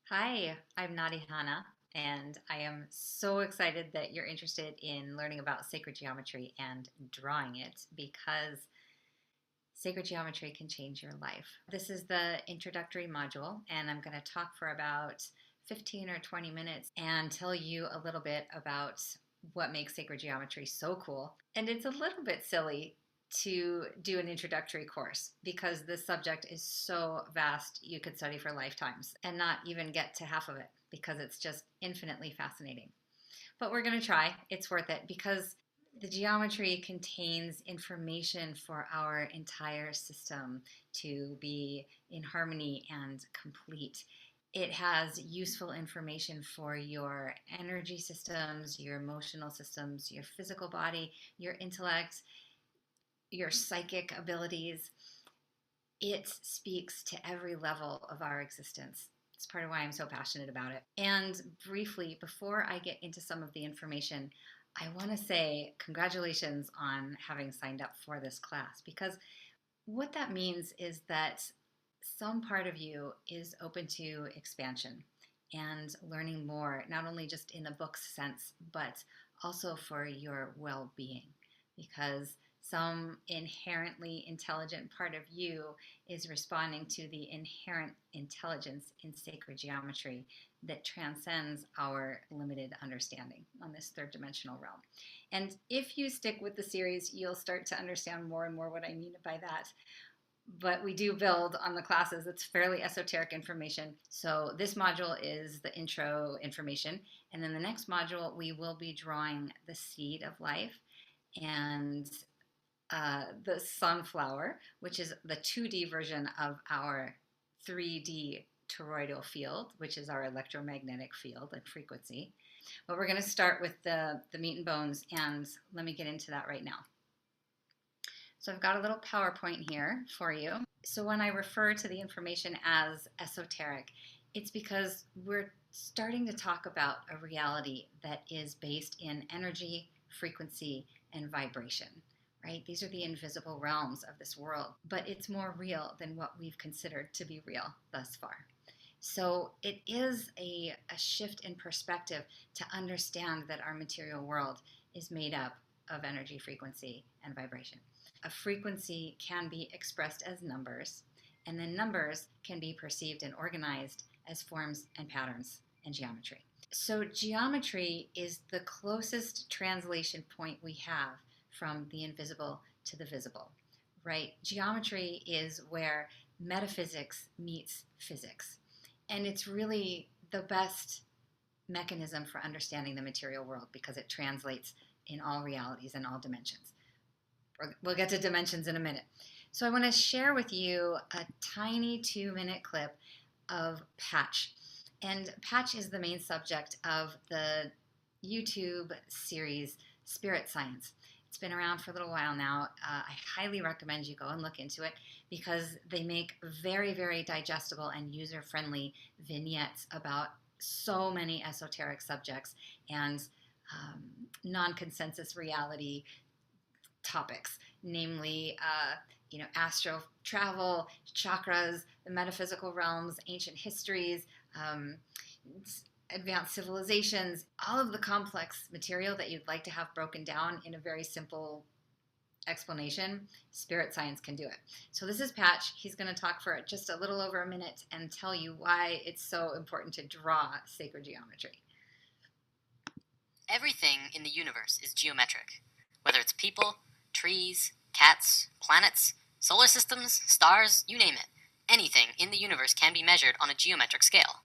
Hi, I'm Nadi Hanna, and I am so excited that you're interested in learning about sacred geometry and drawing it because sacred geometry can change your life. This is the introductory module, and I'm going to talk for about 15 or 20 minutes and tell you a little bit about what makes sacred geometry so cool. And it's a little bit silly to do an introductory course because this subject is so vast you could study for lifetimes and not even get to half of it because it's just infinitely fascinating. But we're going to try. It's worth it because the geometry contains information for our entire system to be in harmony and complete. It has useful information for your energy systems, your emotional systems, your physical body, your intellect, your psychic abilities. It speaks to every level of our existence. It's part of why I'm so passionate about it. And briefly, before I get into some of the information, I want to say congratulations on having signed up for this class because what that means is that some part of you is open to expansion and learning more, not only just in the book's sense, but also for your well being. Because some inherently intelligent part of you is responding to the inherent intelligence in sacred geometry that transcends our limited understanding on this third dimensional realm. And if you stick with the series, you'll start to understand more and more what I mean by that, but we do build on the classes. It's fairly esoteric information. So this module is the intro information. And then the next module, we will be drawing the seed of life and the sunflower, which is the 2D version of our 3D toroidal field, which is our electromagnetic field and frequency. But we're going to start with the meat and bones, and let me get into that right now. So I've got a little PowerPoint here for you. So when I refer to the information as esoteric, it's because we're starting to talk about a reality that is based in energy, frequency, and vibration, right? These are the invisible realms of this world, but it's more real than what we've considered to be real thus far. So it is a shift in perspective to understand that our material world is made up of energy, frequency, and vibration. A frequency can be expressed as numbers, and then numbers can be perceived and organized as forms and patterns and geometry. So geometry is the closest translation point we have from the invisible to the visible, right? Geometry is where metaphysics meets physics. And it's really the best mechanism for understanding the material world because it translates in all realities and all dimensions. We'll get to dimensions in a minute. So I want to share with you a tiny 2-minute clip of Patch. And Patch is the main subject of the YouTube series Spirit Science. It's been around for a little while now. I highly recommend you go and look into it because they make very, very digestible and user-friendly vignettes about so many esoteric subjects and non-consensus reality topics, namely, astral travel, chakras, the metaphysical realms, ancient histories, advanced civilizations, all of the complex material that you'd like to have broken down in a very simple explanation. Spirit Science can do it. So this is Patch. He's going to talk for just a little over a minute and tell you why it's so important to draw sacred geometry. Everything in the universe is geometric, whether it's people, trees, cats, planets, solar systems, stars, you name it. Anything in the universe can be measured on a geometric scale.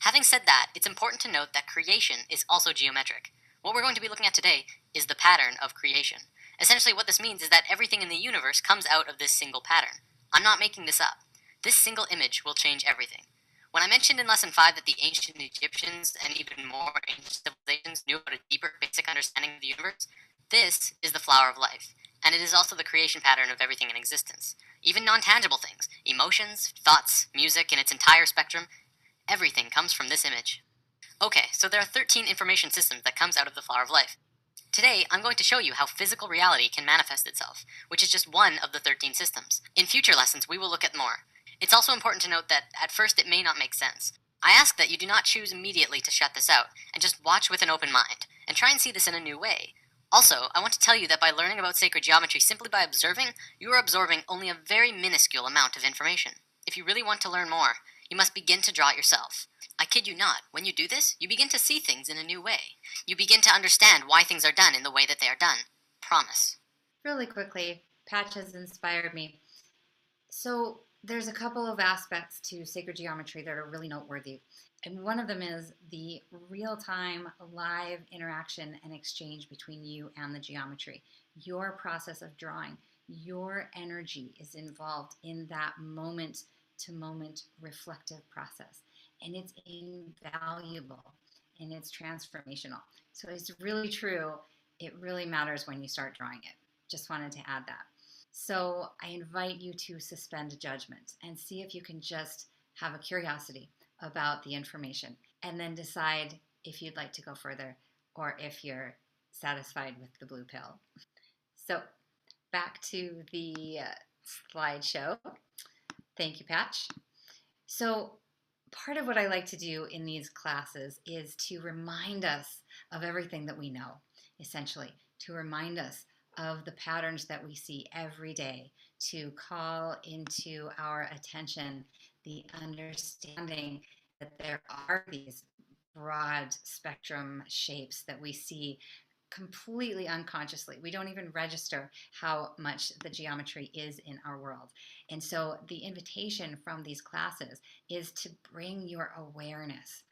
Having said that, it's important to note that creation is also geometric. What we're going to be looking at today is the pattern of creation. Essentially, what this means is that everything in the universe comes out of this single pattern. I'm not making this up. This single image will change everything. When I mentioned in Lesson 5 that the ancient Egyptians and even more ancient civilizations knew about a deeper basic understanding of the universe, this is the flower of life, and it is also the creation pattern of everything in existence. Even non-tangible things, emotions, thoughts, music in its entire spectrum, everything comes from this image. Okay, so there are 13 information systems that comes out of the flower of life. Today, I'm going to show you how physical reality can manifest itself, which is just one of the 13 systems. In future lessons, we will look at more. It's also important to note that at first it may not make sense. I ask that you do not choose immediately to shut this out, and just watch with an open mind, and try and see this in a new way. Also, I want to tell you that by learning about sacred geometry simply by observing, you are absorbing only a very minuscule amount of information. If you really want to learn more, you must begin to draw it yourself. I kid you not, when you do this, you begin to see things in a new way. You begin to understand why things are done in the way that they are done. Promise. Really quickly, Patch has inspired me. So there's a couple of aspects to sacred geometry that are really noteworthy. And one of them is the real-time live interaction and exchange between you and the geometry. Your process of drawing, your energy is involved in that moment-to-moment reflective process. And it's invaluable and it's transformational. So it's really true. It really matters when you start drawing it. Just wanted to add that. So I invite you to suspend judgment and see if you can just have a curiosity about the information and then decide if you'd like to go further or if you're satisfied with the blue pill. So back to the slideshow. Thank you, Patch. So part of what I like to do in these classes is to remind us of everything that we know, essentially, to remind us of the patterns that we see every day, to call into our attention the understanding that there are these broad spectrum shapes that we see completely unconsciously. We don't even register how much the geometry is in our world. And so the invitation from these classes is to bring your awareness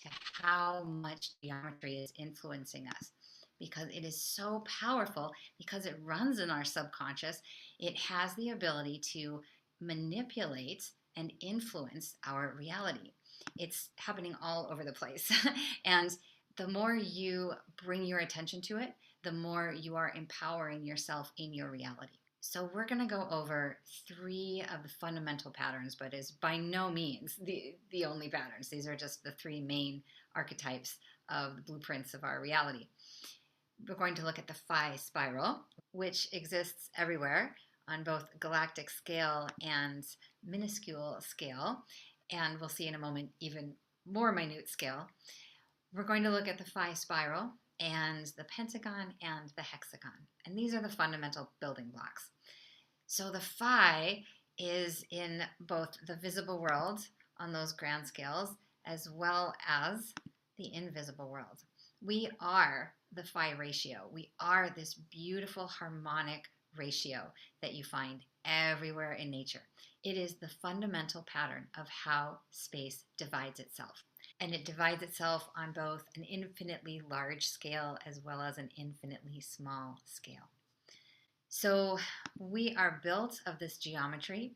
to how much geometry is influencing us, because it is so powerful, because it runs in our subconscious. It has the ability to manipulate and influence our reality. It's happening all over the place. And the more you bring your attention to it, the more you are empowering yourself in your reality. So we're going to go over 3 of the fundamental patterns, but is by no means the only patterns. These are just the 3 main archetypes of the blueprints of our reality. We're going to look at the phi spiral, which exists everywhere on both galactic scale and minuscule scale, and we'll see in a moment even more minute scale. We're going to look at the phi spiral and the pentagon and the hexagon, and these are the fundamental building blocks. So the phi is in both the visible world on those grand scales as well as the invisible world. We are the phi ratio. We are this beautiful harmonic ratio that you find everywhere in nature. It is the fundamental pattern of how space divides itself. And it divides itself on both an infinitely large scale as well as an infinitely small scale. So we are built of this geometry.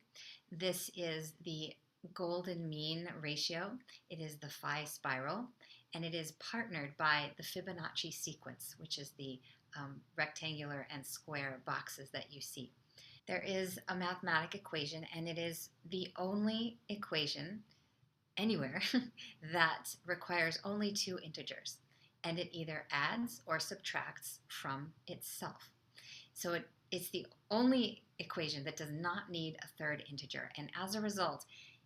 This is the golden mean ratio. It is the phi spiral, and it is partnered by the Fibonacci sequence, which is the rectangular and square boxes that you see. There is a mathematical equation, and it is the only equation anywhere that requires only 2 integers, and it either adds or subtracts from itself. So it's the only equation that does not need a 3rd integer, and as a result,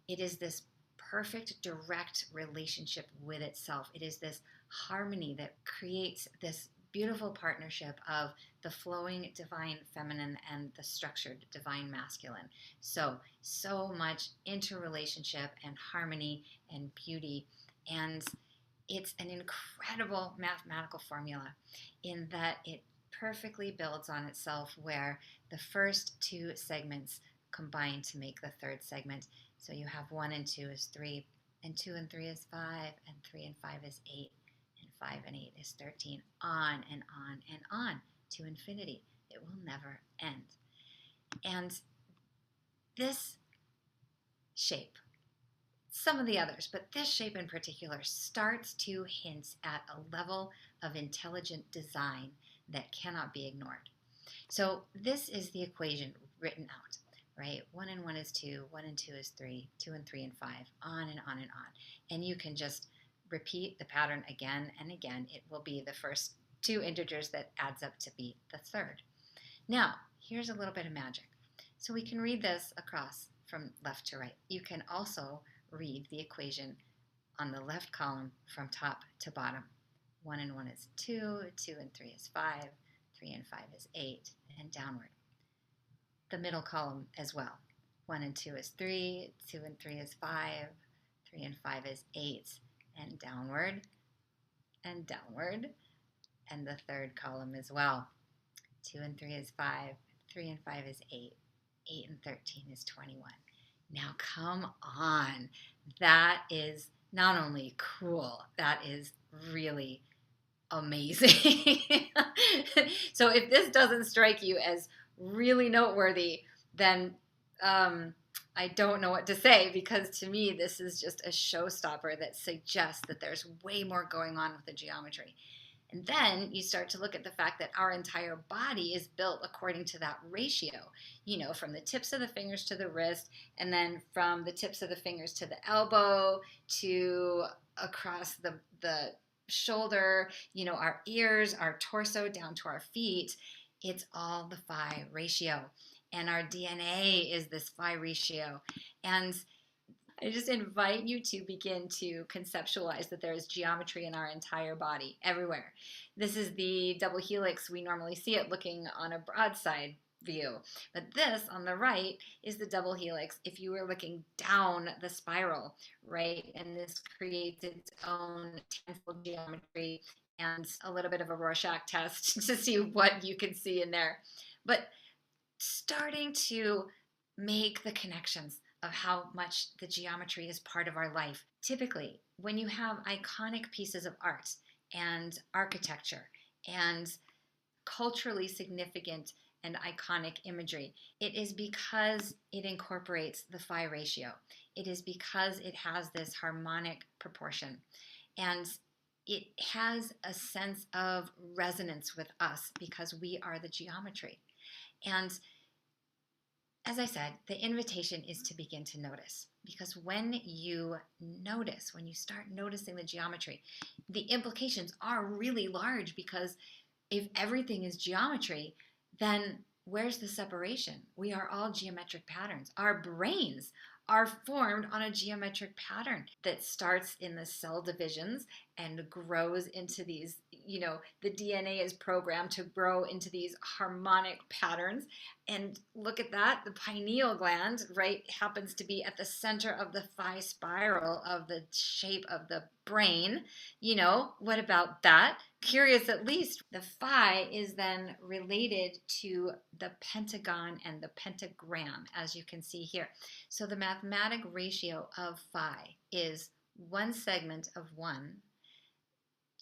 it is this perfect direct relationship with itself. It is this harmony that creates this beautiful partnership of the flowing divine feminine and the structured divine masculine. So much interrelationship and harmony and beauty. And it's an incredible mathematical formula in that it perfectly builds on itself, where the first 2 segments combine to make the 3rd segment. So you have 1 and 2 is 3, and 2 and 3 is 5, and 3 and 5 is 8, and 5 and 8 is 13, on and on and on to infinity. It will never end. And this shape, some of the others, but this shape in particular, starts to hint at a level of intelligent design that cannot be ignored. So this is the equation written out, right? 1 and 1 is 2, 1 and 2 is 3, 2 and 3 and 5, on and on and on. And you can just repeat the pattern again and again. It will be the first 2 integers that adds up to be the 3rd. Now, here's a little bit of magic. So we can read this across from left to right. You can also read the equation on the left column from top to bottom. 1 and 1 is 2, 2 and 3 is 5, 3 and 5 is 8, and downward. The middle column as well. 1 and 2 is 3, 2 and 3 is 5, 3 and 5 is 8, and downward, and downward. And the third column as well. 2 and 3 is 5, 3 and 5 is 8, 8 and 13 is 21. Now come on, that is not only cool, that is really amazing. So if this doesn't strike you as really noteworthy, then I don't know what to say, because to me this is just a showstopper that suggests that there's way more going on with the geometry. And then you start to look at the fact that our entire body is built according to that ratio, from the tips of the fingers to the wrist, and then from the tips of the fingers to the elbow, to across the shoulder, our ears, our torso, down to our feet. It's all the phi ratio. And our DNA is this phi ratio. And I just invite you to begin to conceptualize that there is geometry in our entire body, everywhere. This is the double helix. We normally see it looking on a broadside view. But this on the right is the double helix if you were looking down the spiral, right? And this creates its own tenfold geometry and a little bit of a Rorschach test to see what you can see in there. But starting to make the connections of how much the geometry is part of our life. Typically, when you have iconic pieces of art and architecture and culturally significant and iconic imagery, it is because it incorporates the phi ratio. It is because it has this harmonic proportion. And it has a sense of resonance with us because we are the geometry. And as I said, the invitation is to begin to notice, because when you notice, when you start noticing the geometry, the implications are really large, because if everything is geometry, then where's the separation? We are all geometric patterns. Our brains are formed on a geometric pattern that starts in the cell divisions and grows into these, the DNA is programmed to grow into these harmonic patterns. And look at that, the pineal gland, right, happens to be at the center of the phi spiral of the shape of the brain. What about that? Curious at least. The phi is then related to the pentagon and the pentagram, as you can see here. So the mathematic ratio of phi is one segment of 1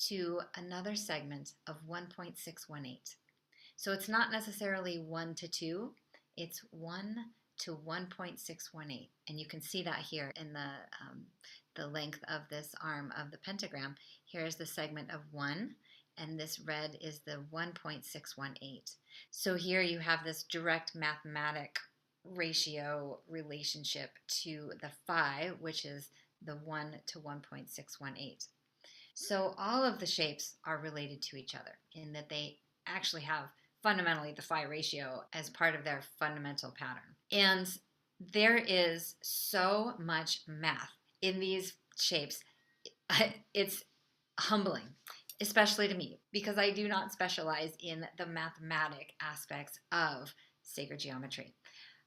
to another segment of 1.618. So it's not necessarily 1 to 2, it's 1 to 1.618. And you can see that here in the length of this arm of the pentagram. Here's the segment of 1, and this red is the 1.618. So here you have this direct mathematic ratio relationship to the phi, which is the 1 to 1.618. So all of the shapes are related to each other in that they actually have fundamentally the phi ratio as part of their fundamental pattern. And there is so much math in these shapes. It's humbling, especially to me, because I do not specialize in the mathematic aspects of sacred geometry.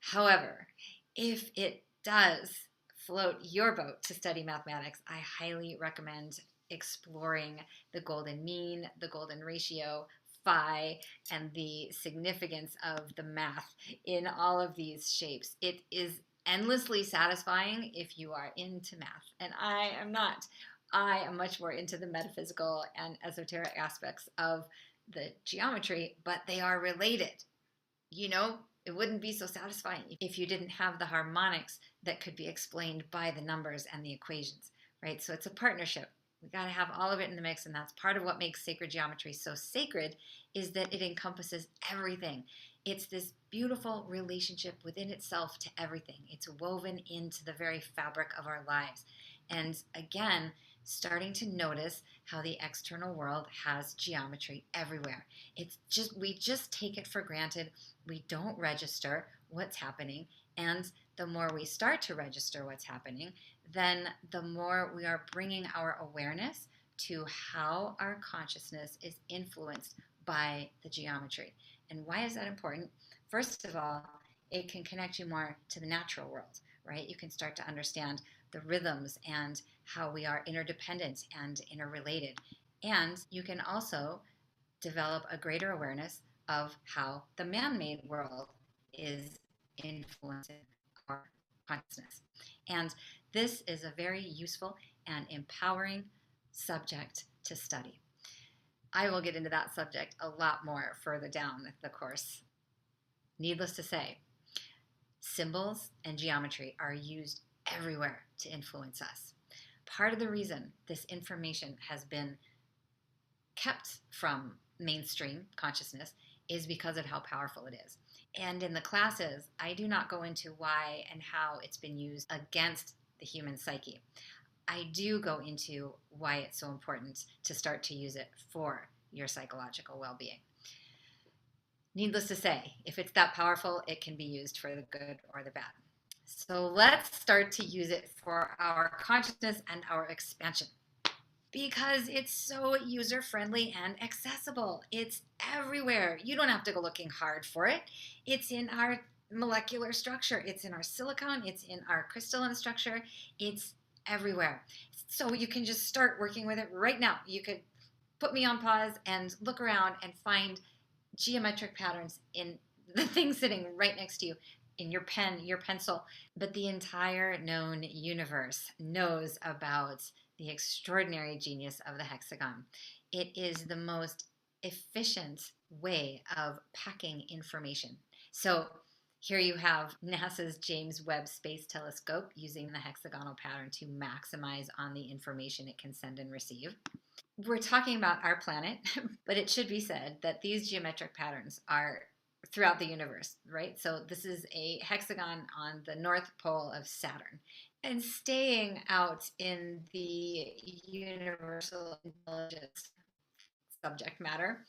However, if it does float your boat to study mathematics, I highly recommend exploring the golden mean, the golden ratio, phi, and the significance of the math in all of these shapes. It is endlessly satisfying if you are into math, and I am not. I am much more into the metaphysical and esoteric aspects of the geometry, but they are related. It wouldn't be so satisfying if you didn't have the harmonics that could be explained by the numbers and the equations, right? So it's a partnership. We got to have all of it in the mix, and that's part of what makes sacred geometry so sacred, is that it encompasses everything. It's this beautiful relationship within itself to everything. It's woven into the very fabric of our lives. And again, starting to notice how the external world has geometry everywhere. We just take it for granted. We don't register what's happening. And the more we start to register what's happening, then the more we are bringing our awareness to how our consciousness is influenced by the geometry. And why is that important? First of all, it can connect you more to the natural world, right? You can start to understand the rhythms and how we are interdependent and interrelated. And you can also develop a greater awareness of how the man made world is influencing our consciousness. And this is a very useful and empowering subject to study. I will get into that subject a lot more further down the course. Needless to say, symbols and geometry are used everywhere to influence us. Part of the reason this information has been kept from mainstream consciousness is because of how powerful it is. And in the classes, I do not go into why and how it's been used against the human psyche. I do go into why it's so important to start to use it for your psychological well-being. Needless to say, if it's that powerful, it can be used for the good or the bad. So let's start to use it for our consciousness and our expansion, because it's so user-friendly and accessible. It's everywhere. You don't have to go looking hard for it. It's in our molecular structure. It's in our silicon. It's in our crystalline structure. It's everywhere. So you can just start working with it right now. You could put me on pause and look around and find geometric patterns in the thing sitting right next to you, in your pen, your pencil. But the entire known universe knows about the extraordinary genius of the hexagon. It is the most efficient way of packing information. So here you have NASA's James Webb Space Telescope using the hexagonal pattern to maximize on the information it can send and receive. We're talking about our planet, but it should be said that these geometric patterns are throughout the universe, right? So this is a hexagon on the North Pole of Saturn. And staying out in the universal intelligence subject matter,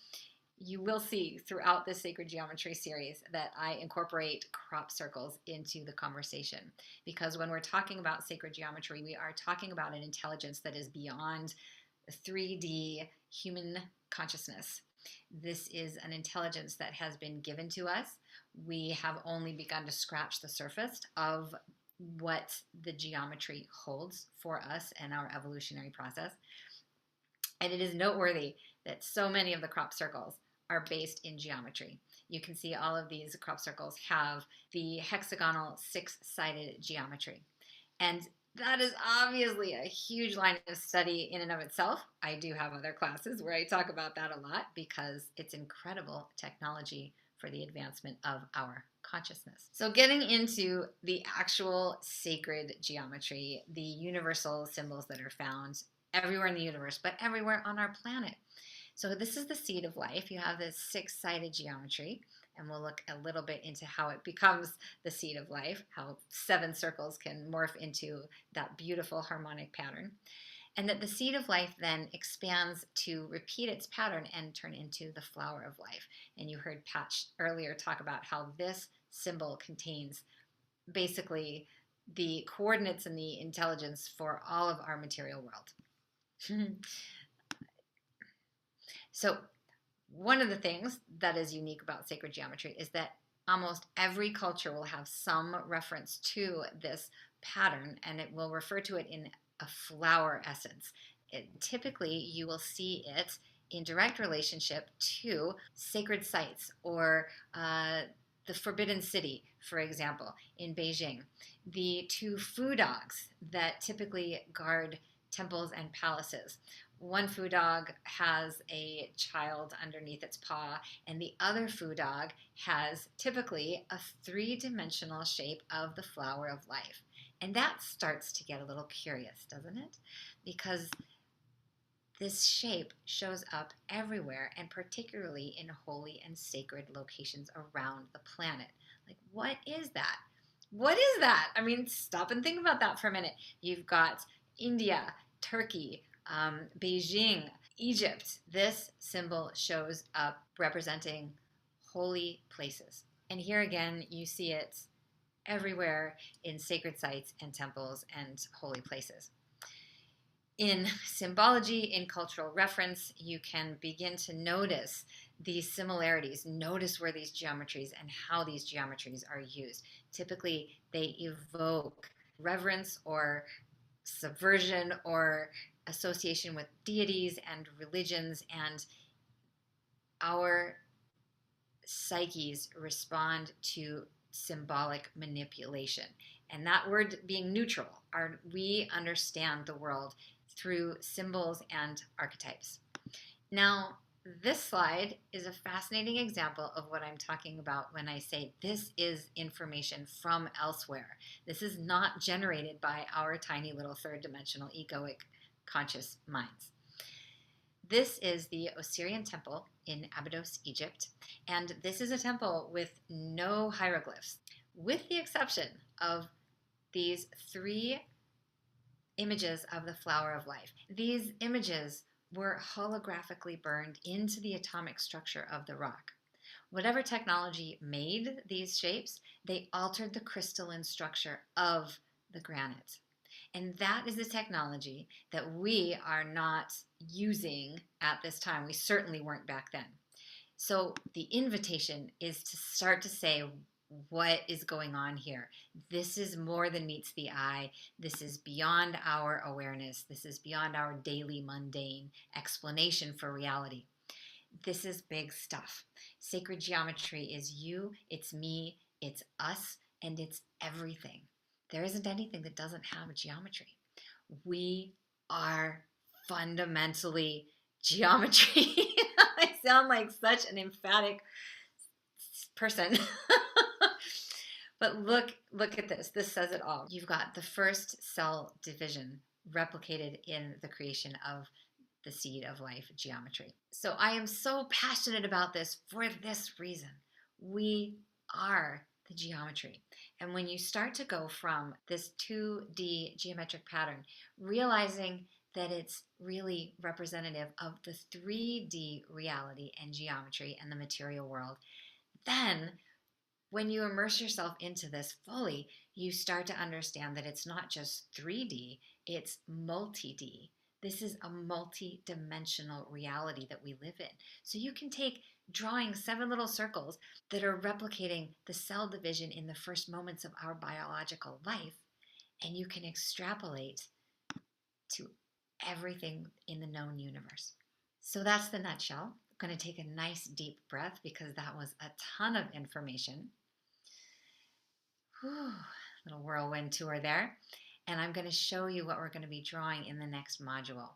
you will see throughout this Sacred Geometry series that I incorporate crop circles into the conversation. Because when we're talking about sacred geometry, we are talking about an intelligence that is beyond 3D human consciousness. This is an intelligence that has been given to us. We have only begun to scratch the surface of what the geometry holds for us and our evolutionary process. And it is noteworthy that so many of the crop circles are based in geometry. You can see all of these crop circles have the hexagonal six-sided geometry. And that is obviously a huge line of study in and of itself. I do have other classes where I talk about that a lot because it's incredible technology for the advancement of our consciousness. So getting into the actual sacred geometry, the universal symbols that are found everywhere in the universe, but everywhere on our planet. So this is the seed of life. You have this six-sided geometry, and we'll look a little bit into how it becomes the seed of life, how 7 circles can morph into that beautiful harmonic pattern. And that the seed of life then expands to repeat its pattern and turn into the flower of life. And you heard Pat earlier talk about how this symbol contains basically the coordinates and the intelligence for all of our material world. So one of the things that is unique about sacred geometry is that almost every culture will have some reference to this pattern, and it will refer to it in a flower essence. Typically, you will see it in direct relationship to sacred sites or the Forbidden City, for example, in Beijing. The 2 fu dogs that typically guard temples and palaces. One fu dog has a child underneath its paw, and the other fu dog has typically a 3-dimensional shape of the flower of life. And that starts to get a little curious, doesn't it? Because this shape shows up everywhere, and particularly in holy and sacred locations around the planet. Like, what is that? What is that? I mean, stop and think about that for a minute. You've got India, Turkey, Beijing, Egypt. This symbol shows up representing holy places. And here again, you see it everywhere in sacred sites and temples and holy places. In symbology, in cultural reference, you can begin to notice these similarities, notice where these geometries and how these geometries are used. Typically, they evoke reverence or subversion or association with deities and religions, and our psyches respond to symbolic manipulation. And that word being neutral, we understand the world through symbols and archetypes. Now, this slide is a fascinating example of what I'm talking about when I say this is information from elsewhere. This is not generated by our tiny little third dimensional egoic conscious minds. This is the Osirian temple in Abydos, Egypt, and this is a temple with no hieroglyphs, with the exception of these 3 images of the flower of life. These images were holographically burned into the atomic structure of the rock. Whatever technology made these shapes, they altered the crystalline structure of the granite. And that is the technology that we are not using at this time. We certainly weren't back then. So the invitation is to start to say, what is going on here? This is more than meets the eye. This is beyond our awareness. This is beyond our daily mundane explanation for reality. This is big stuff. Sacred geometry is you, it's me, it's us, and it's everything. There isn't anything that doesn't have geometry. We are fundamentally geometry. I sound like such an emphatic person. But look at this. This says it all. You've got the first cell division replicated in the creation of the seed of life geometry. So I am so passionate about this for this reason. We are the geometry. And when you start to go from this 2D geometric pattern, realizing that it's really representative of the 3D reality and geometry and the material world, then when you immerse yourself into this fully, you start to understand that it's not just 3D, it's multi-D. This is a multi-dimensional reality that we live in. So you can take drawing 7 little circles that are replicating the cell division in the first moments of our biological life, and you can extrapolate to everything in the known universe. So that's the nutshell. I'm going to take a nice deep breath because that was a ton of information. Whew, little whirlwind tour there. And I'm going to show you what we're going to be drawing in the next module.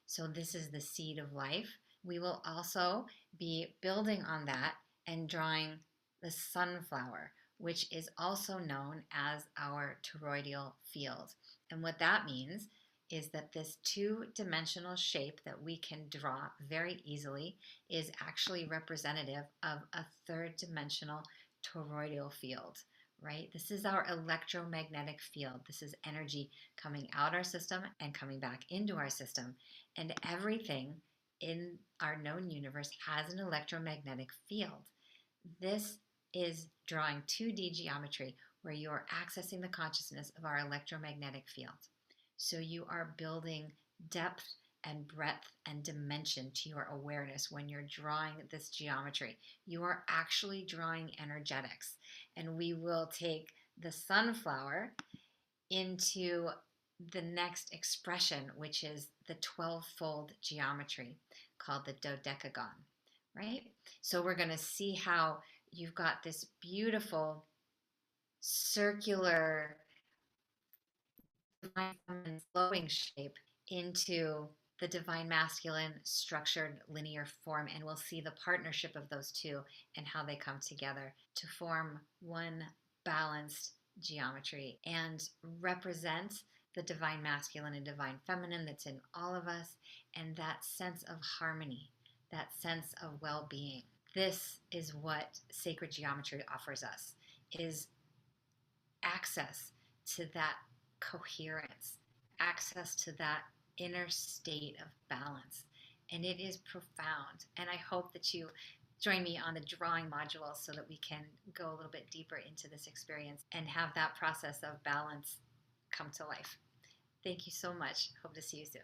So this is the seed of life. We will also be building on that and drawing the sunflower, which is also known as our toroidal field. And what that means is that this 2-dimensional shape that we can draw very easily is actually representative of a 3rd-dimensional toroidal field, right? This is our electromagnetic field. This is energy coming out our system and coming back into our system. And everything in our known universe has an electromagnetic field. This is drawing 2D geometry where you are accessing the consciousness of our electromagnetic field. So you are building depth and breadth and dimension to your awareness when you're drawing this geometry. You are actually drawing energetics. And we will take the sunflower into the next expression, which is the 12-fold geometry called the dodecagon, right? So we're going to see how you've got this beautiful circular divine feminine flowing shape into the divine masculine structured linear form, and we'll see the partnership of those two and how they come together to form one balanced geometry and represent the divine masculine and divine feminine that's in all of us, and that sense of harmony, that sense of well-being. This is what sacred geometry offers us, is access to that coherence, access to that inner state of balance. And it is profound. And I hope that you join me on the drawing module so that we can go a little bit deeper into this experience and have that process of balance come to life. Thank you so much. Hope to see you soon.